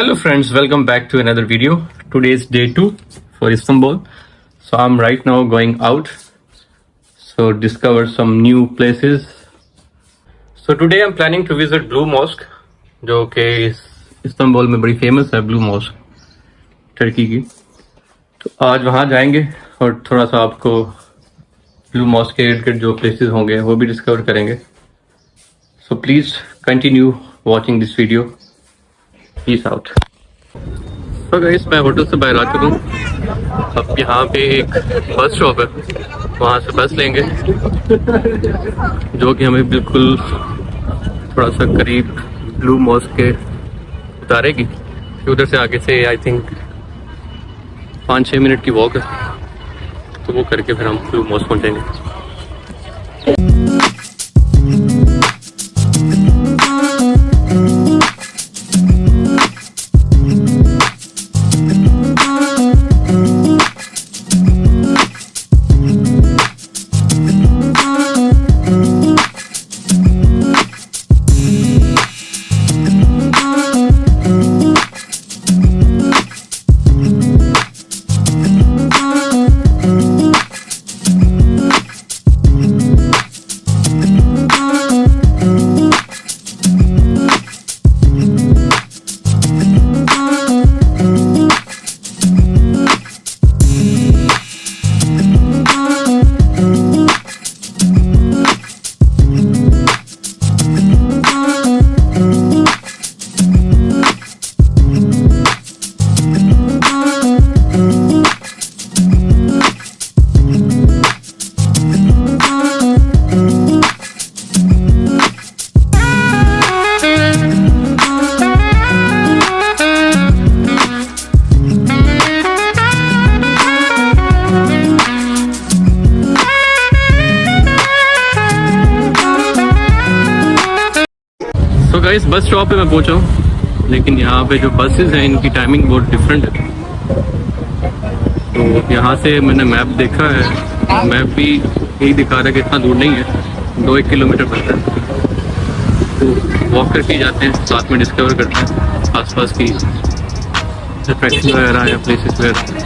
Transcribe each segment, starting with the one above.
Hello friends, welcome back to another video. Today is day 2 for Istanbul. So I'm right now going out. So discover some new places. So today I'm planning to visit Blue Mosque, जो कि Istanbul में बड़ी famous है, blue mask Turkey की. तो आज वहाँ जाएंगे और थोड़ा सा आपको ब्लू मॉस्क के इर्द गिर्द जो प्लेसेस होंगे वो भी डिस्कवर करेंगे. So please continue watching this video. Peace out. तो गाइस मैं होटल से बाहर आ चुका हूँ. अब यहाँ पे एक बस स्टॉप है, वहाँ से बस लेंगे जो कि हमें बिल्कुल थोड़ा सा करीब ब्लू मॉस्क के उतारेगी. उधर से आगे से आई थिंक 5-6 मिनट की वॉक है, तो वो करके फिर हम ब्लू मॉस्क पहुँचेंगे. तो गाइस बस स्टॉप पे मैं पहुंचा हूँ, लेकिन यहाँ पे जो बसेस हैं इनकी टाइमिंग बहुत डिफरेंट है. तो यहाँ से मैंने मैप देखा है, मैप भी यही दिखा रहा है कि इतना दूर नहीं है, 2-1 किलोमीटर पड़ता है. तो वॉक करके जाते हैं, साथ में डिस्कवर करते हैं आसपास की अट्रैक्शन वगैरह या प्लेसेस वगैरह.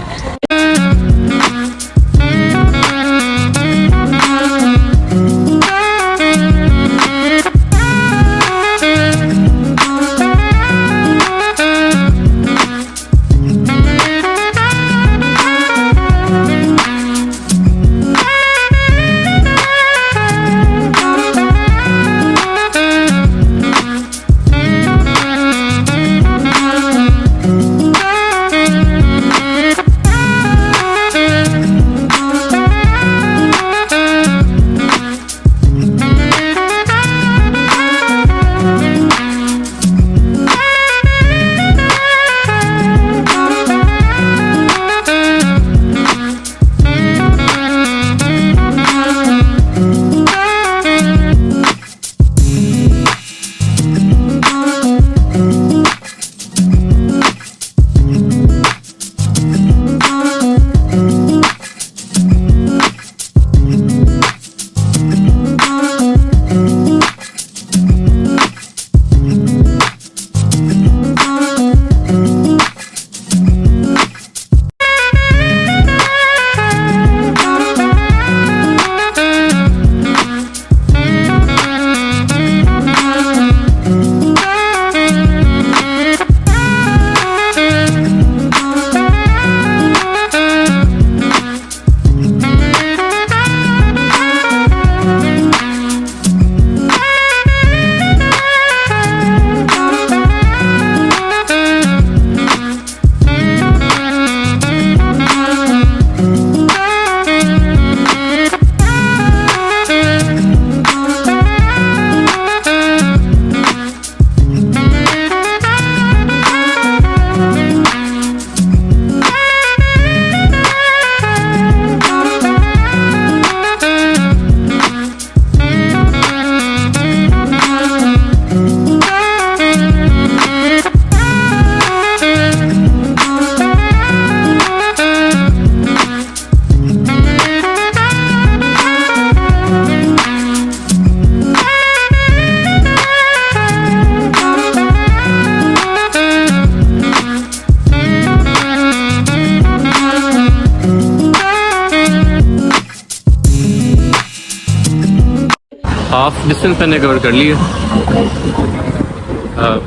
हाफ डिस्टेंस मैंने कवर कर लिया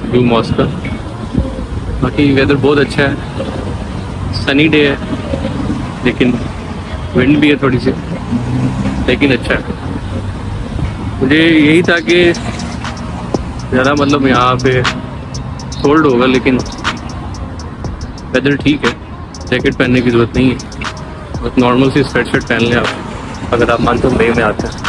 ब्लू मॉस्क का। बाकी वेदर बहुत अच्छा है, सनी डे है, लेकिन विंड भी है थोड़ी सी, लेकिन अच्छा है। मुझे यही था कि ज़्यादा मतलब यहाँ पे कोल्ड होगा, लेकिन वेदर ठीक है, जैकेट पहनने की ज़रूरत नहीं है, बस नॉर्मल सी स्वेट शर्ट पहन लें आप अगर आप मानसून मई में आते हैं।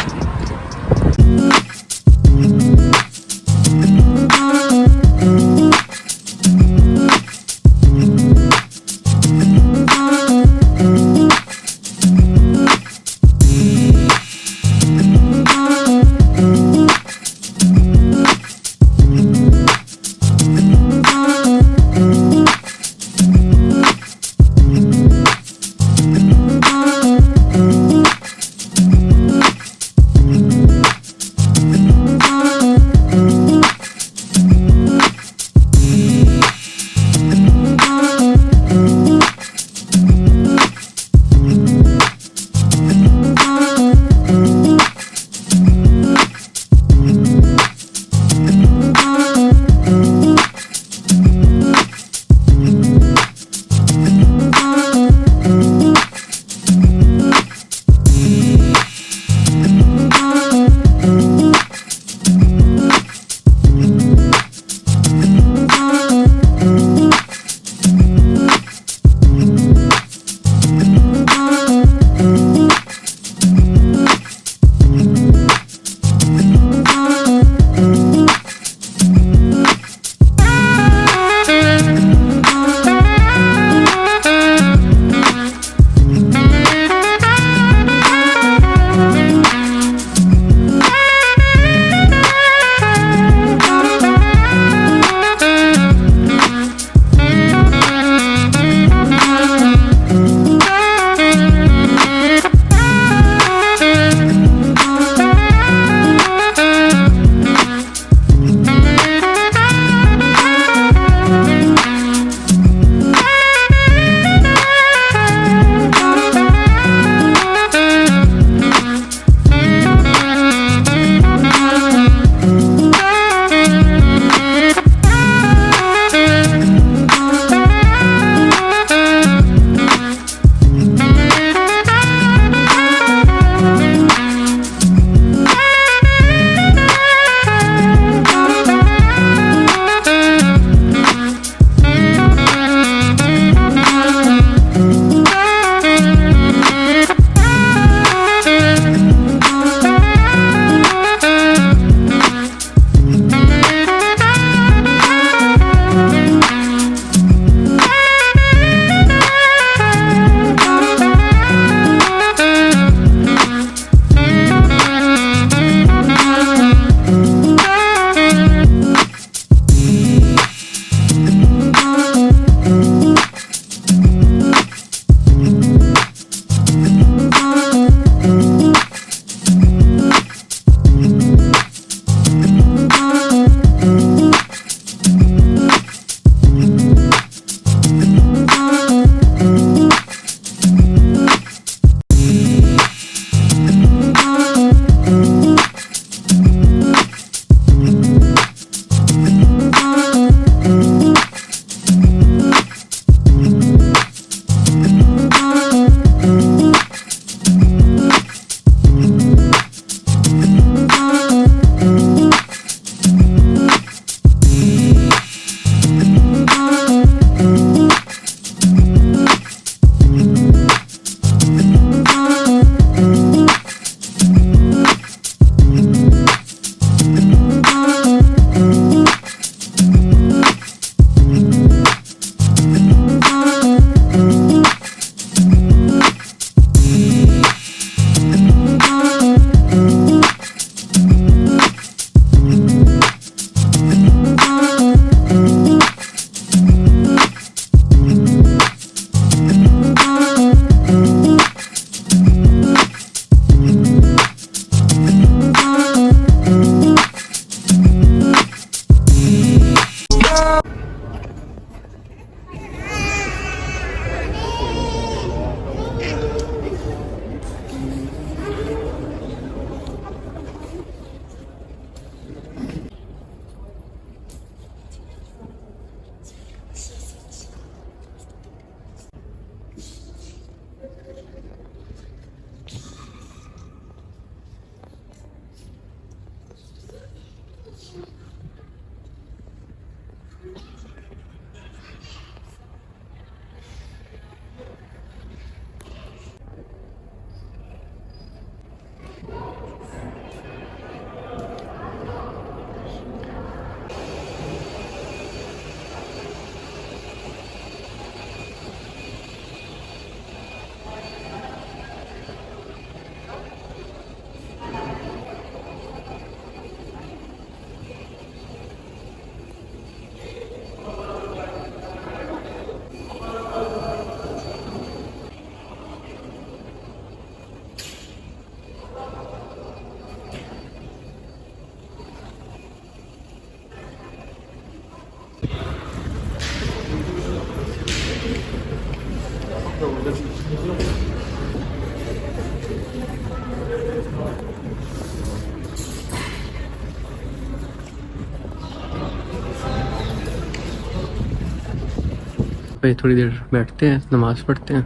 भाई थोड़ी देर बैठते हैं, नमाज पढ़ते हैं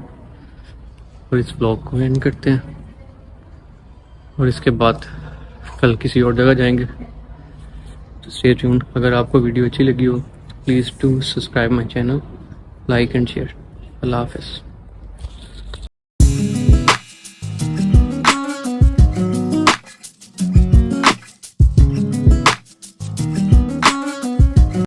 और इस ब्लॉग को एंड करते हैं, और इसके बाद कल किसी और जगह जाएंगे। तो स्टे ट्यून्ड। अगर आपको वीडियो अच्छी लगी हो please do subscribe my channel, like and share. अल्लाह हाफ़िज़।